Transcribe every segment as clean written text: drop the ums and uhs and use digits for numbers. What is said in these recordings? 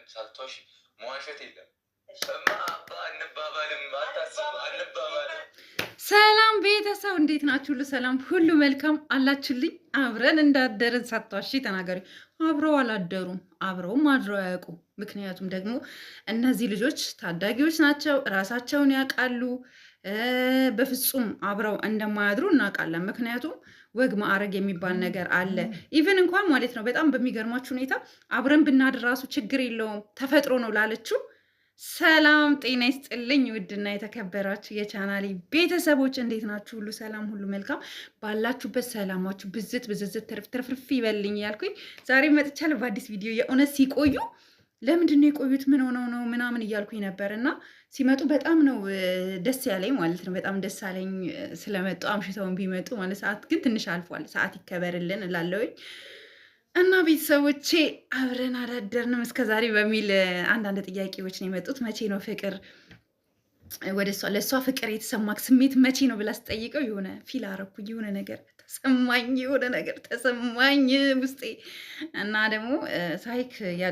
ሳልቶሽ መዋሸት የለም። ሰላም ቤተሰብ እንዴት ናችሁ? ሁሉ ሰላም፣ ሁሉ መልካም አላችሁልኝ? አብረን እንዳደርን ሳትዋሺ ተናገሪ። አብረው አላደሩም፣ አብረውም አድረው አያውቁም። ምክንያቱም ደግሞ እነዚህ ልጆች ታዳጊዎች ናቸው፣ ራሳቸውን ያውቃሉ። በፍጹም አብረው እንደማያድሩ እናውቃለን። ምክንያቱም ወግ ማዕረግ የሚባል ነገር አለ። ኢቨን እንኳን ማለት ነው በጣም በሚገርማችሁ ሁኔታ አብረን ብናድር ራሱ ችግር የለውም ተፈጥሮ ነው ላለችው ሰላም ጤና ይስጥልኝ። ውድና የተከበራችሁ የቻናሌ ቤተሰቦች እንዴት ናችሁ? ሁሉ ሰላም፣ ሁሉ መልካም። ባላችሁበት ሰላማችሁ ብዝት ብዝዝት ትርፍርፍ ይበልኝ ያልኩኝ ዛሬ መጥቻለሁ በአዲስ ቪዲዮ። የእውነት ሲቆዩ ለምንድን ነው የቆዩት? ምን ሆነው ነው ምናምን እያልኩኝ ነበር እና ሲመጡ በጣም ነው ደስ ያለኝ ማለት ነው። በጣም ደስ አለኝ ስለመጡ፣ አምሽተውን ቢመጡ ማለት። ሰዓት ግን ትንሽ አልፏል። ሰዓት ይከበርልን እላለሁኝ። እና ቤተሰቦቼ አብረን አላደርንም እስከዛሬ በሚል አንዳንድ ጥያቄዎች ነው የመጡት። መቼ ነው ፍቅር ወደ እሷ ለእሷ ፍቅር የተሰማክ ስሜት መቼ ነው ብላ ስጠይቀው የሆነ ፊል አረኩ፣ የሆነ ነገር ተሰማኝ፣ የሆነ ነገር ተሰማኝ ውስጤ። እና ደግሞ ሳይክ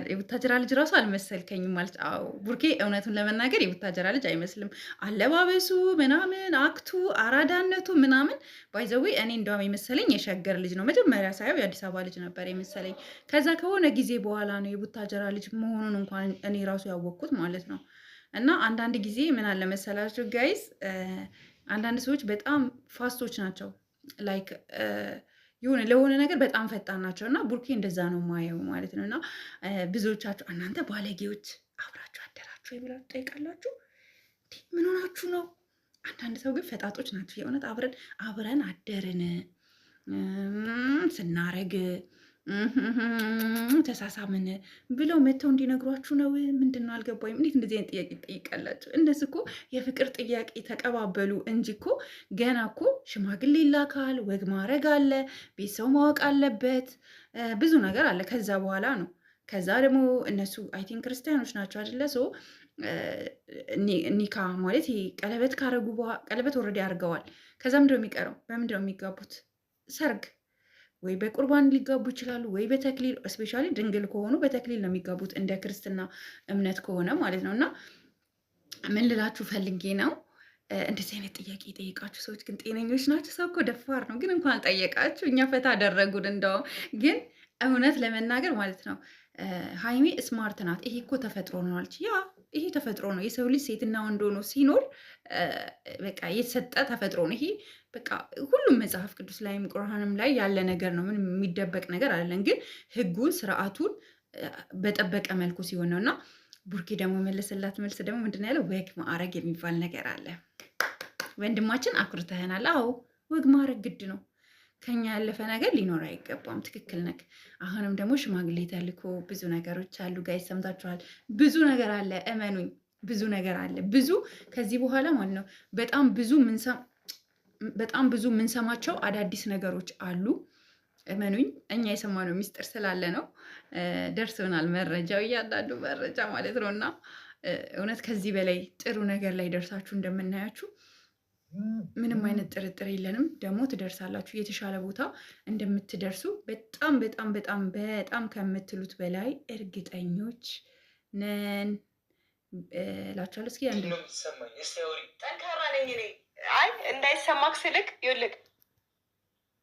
የቡታጀራ ልጅ ራሱ አልመሰልከኝም ማለት። አዎ ቡርኬ እውነቱን ለመናገር የቡታጀራ ልጅ አይመስልም። አለባበሱ ምናምን፣ አክቱ፣ አራዳነቱ ምናምን ባይዘዌ እኔ እንደውም የመሰለኝ የሸገር ልጅ ነው። መጀመሪያ ሳየው የአዲስ አበባ ልጅ ነበር የመሰለኝ። ከዛ ከሆነ ጊዜ በኋላ ነው የቡታጀራ ልጅ መሆኑን እንኳን እኔ ራሱ ያወቅኩት ማለት ነው። እና አንዳንድ ጊዜ ምን አለ መሰላችሁ ጋይስ፣ አንዳንድ ሰዎች በጣም ፋስቶች ናቸው። ላይክ የሆነ ለሆነ ነገር በጣም ፈጣን ናቸው። እና ቡርኬ እንደዛ ነው ማየው ማለት ነው። እና ብዙዎቻችሁ እናንተ ባለጌዎች አብራችሁ አደራችሁ ብላችሁ ትጠይቃላችሁ። ምን ሆናችሁ ነው? አንዳንድ ሰው ግን ፈጣጦች ናቸው የእውነት። አብረን አደርን ስናረግ ተሳሳምን ብለው መተው እንዲነግሯችሁ ነው። ምንድን ነው አልገባኝም። እንዴት እንደዚህ አይነት ጥያቄ ትጠይቃላችሁ? እንደዚህ እኮ የፍቅር ጥያቄ ተቀባበሉ እንጂ እኮ ገና እኮ ሽማግሌ ይላካል፣ ወግ ማድረግ አለ፣ ቤተሰቡ ማወቅ አለበት፣ ብዙ ነገር አለ። ከዛ በኋላ ነው። ከዛ ደግሞ እነሱ አይ ቲንክ ክርስቲያኖች ናቸው አይደለ? ሶ ኒካ ማለት ይሄ ቀለበት ካረጉ በኋላ ቀለበት ወረድ ያርገዋል። ከዛ ምንድነው የሚቀረው? በምንድነው የሚጋቡት? ሰርግ ወይ በቁርባን ሊጋቡ ይችላሉ፣ ወይ በተክሊል። እስፔሻሊ ድንግል ከሆኑ በተክሊል ነው የሚጋቡት እንደ ክርስትና እምነት ከሆነ ማለት ነው። እና ምን ልላችሁ ፈልጌ ነው፣ እንደዚህ አይነት ጥያቄ የጠየቃችሁ ሰዎች ግን ጤነኞች ናቸው? ሰው እኮ ደፋር ነው። ግን እንኳን ጠየቃችሁ፣ እኛ ፈታ አደረጉን። እንደውም ግን እውነት ለመናገር ማለት ነው ሀይሚ ስማርት ናት። ይሄ እኮ ተፈጥሮ ነው አለች። ያ ይሄ ተፈጥሮ ነው። የሰው ልጅ ሴትና ወንድ ሆኖ ሲኖር በቃ የተሰጠ ተፈጥሮ ነው ይሄ። በቃ ሁሉም መጽሐፍ ቅዱስ ላይም ቁርአንም ላይ ያለ ነገር ነው። ምንም የሚደበቅ ነገር አይደለም። ግን ህጉን ስርዓቱን በጠበቀ መልኩ ሲሆን ነው። እና ቡርኬ ደግሞ መለሰላት መልስ ደግሞ ምንድን ያለው ወግ ማዕረግ የሚባል ነገር አለ። ወንድማችን አኩርተህናል። አዎ ወግ ማዕረግ ግድ ነው። ከኛ ያለፈ ነገር ሊኖር አይገባም። ትክክል ነክ። አሁንም ደግሞ ሽማግሌ ተልኮ ብዙ ነገሮች አሉ። ጋይስ ሰምታችኋል። ብዙ ነገር አለ። እመኑኝ፣ ብዙ ነገር አለ። ብዙ ከዚህ በኋላ ማለት ነው በጣም ብዙ የምንሰማቸው አዳዲስ ነገሮች አሉ። እመኑኝ፣ እኛ የሰማነው ሚስጥር ስላለ ነው። ደርሶናል መረጃው፣ እያንዳንዱ መረጃ ማለት ነው። እና እውነት ከዚህ በላይ ጥሩ ነገር ላይ ደርሳችሁ እንደምናያችሁ ምንም አይነት ጥርጥር የለንም። ደግሞ ትደርሳላችሁ፣ የተሻለ ቦታ እንደምትደርሱ በጣም በጣም በጣም በጣም ከምትሉት በላይ እርግጠኞች ነን እላችኋለሁ። እስኪ አንድ ጠንካራ ነኝ እኔ። አይ እንዳይሰማክ ስልክ ይኸውልህ፣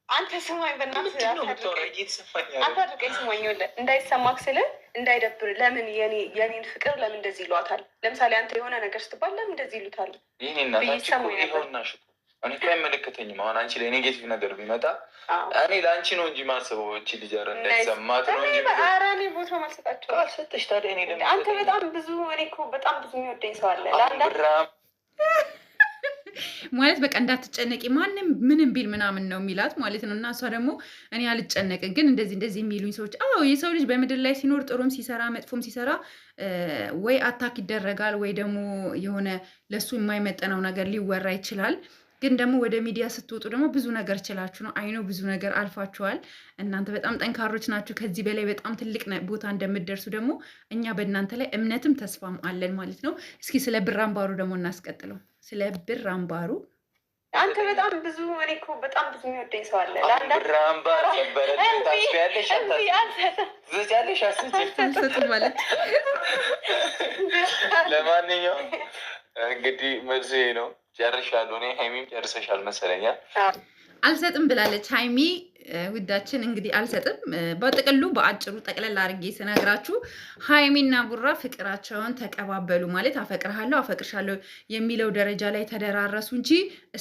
አንተ ስማኝ፣ በእናትህ አታድርገኝ። ስማኝ፣ ይኸውልህ እንዳይሰማክ ስልህ እንዳይደብር። ለምን የኔን ፍቅር ለምን እንደዚህ ይሏታል? ለምሳሌ አንተ የሆነ ነገር ስትባል ለምን እንደዚህ ይሉታል? እኔ እኮ አይመለከተኝም። አሁን አንቺ ላይ ኔጌቲቭ ነገር ቢመጣ እኔ ለአንቺ ነው እንጂ ማስበው እቺ ልጅ እንዳይሰማት ነው እንጂ እኔ ቦታ ማልሰጣቸው አልሰጠሽ። ታዲያ እኔ አንተ በጣም ብዙ እኔ እኮ በጣም ብዙ የሚወደኝ ሰው አለ ማለት በቃ እንዳትጨነቂ ማንም ምንም ቢል ምናምን ነው የሚላት ማለት ነው። እና እሷ ደግሞ እኔ አልጨነቅም፣ ግን እንደዚህ የሚሉኝ ሰዎች። አዎ የሰው ልጅ በምድር ላይ ሲኖር ጥሩም ሲሰራ መጥፎም ሲሰራ ወይ አታክ ይደረጋል፣ ወይ ደግሞ የሆነ ለሱ የማይመጠነው ነገር ሊወራ ይችላል። ግን ደግሞ ወደ ሚዲያ ስትወጡ ደግሞ ብዙ ነገር ችላችሁ ነው። አይኖ ብዙ ነገር አልፋችኋል። እናንተ በጣም ጠንካሮች ናችሁ። ከዚህ በላይ በጣም ትልቅ ቦታ እንደምትደርሱ ደግሞ እኛ በእናንተ ላይ እምነትም ተስፋም አለን ማለት ነው። እስኪ ስለ ብር አምባሩ ደግሞ እናስቀጥለው። ስለ ብር አምባሩ አንተ በጣም ብዙ እኔ እኮ በጣም ብዙ የሚወደኝ ሰው አለ። ለማንኛውም እንግዲህ መልስ ነው። ጨርሻለሁ። እኔ ሀይሚም ጨርሰሻል መሰለኛል። አልሰጥም ብላለች ሀይሚ ውዳችን። እንግዲህ አልሰጥም። በጥቅሉ በአጭሩ ጠቅለል አድርጌ ስነግራችሁ ሀይሚና ቡራ ፍቅራቸውን ተቀባበሉ ማለት አፈቅርሃለሁ፣ አፈቅርሻለሁ የሚለው ደረጃ ላይ ተደራረሱ እንጂ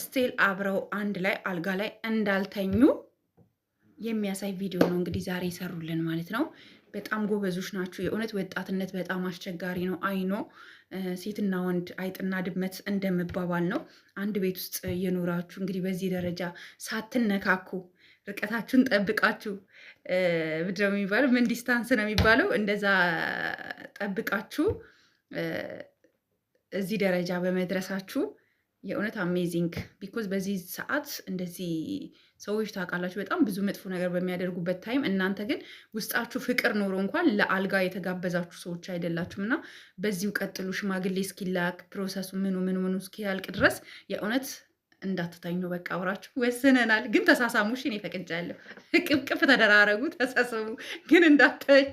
ስቲል አብረው አንድ ላይ አልጋ ላይ እንዳልተኙ የሚያሳይ ቪዲዮ ነው እንግዲህ ዛሬ ይሰሩልን ማለት ነው። በጣም ጎበዞች ናችሁ። የእውነት ወጣትነት በጣም አስቸጋሪ ነው። አይኖ ሴትና ወንድ አይጥና ድመት እንደምባባል ነው። አንድ ቤት ውስጥ እየኖራችሁ እንግዲህ በዚህ ደረጃ ሳትነካኩ ርቀታችሁን ጠብቃችሁ ምንድን ነው የሚባለው? ምን ዲስታንስ ነው የሚባለው? እንደዛ ጠብቃችሁ እዚህ ደረጃ በመድረሳችሁ የእውነት አሜዚንግ። ቢኮዝ በዚህ ሰዓት እንደዚህ ሰዎች ታውቃላችሁ በጣም ብዙ መጥፎ ነገር በሚያደርጉበት ታይም፣ እናንተ ግን ውስጣችሁ ፍቅር ኖሮ እንኳን ለአልጋ የተጋበዛችሁ ሰዎች አይደላችሁም። እና በዚሁ ቀጥሉ። ሽማግሌ እስኪላክ ፕሮሰሱ ምኑ እስኪያልቅ ድረስ የእውነት እንዳትተኙ። በቃ አብራችሁ ወስነናል። ግን ተሳሳሙ። እኔ ፈቅጃለሁ። ቅፍቅፍ ተደራረጉ፣ ተሳሰሙ፣ ግን እንዳትተኙ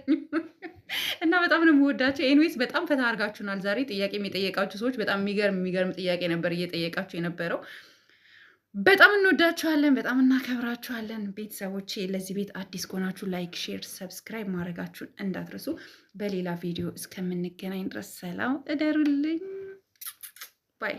እና በጣም ነው የምወዳቸው። ኤንዌይስ በጣም ፈታ አድርጋችሁናል ዛሬ። ጥያቄ የጠየቃችሁ ሰዎች በጣም የሚገርም ጥያቄ ነበር እየጠየቃችሁ የነበረው። በጣም እንወዳችኋለን፣ በጣም እናከብራችኋለን ቤተሰቦቼ። ለዚህ ቤት አዲስ ከሆናችሁ ላይክ፣ ሼር፣ ሰብስክራይብ ማድረጋችሁን እንዳትረሱ። በሌላ ቪዲዮ እስከምንገናኝ ድረስ ሰላም እደሩልኝ። ባይ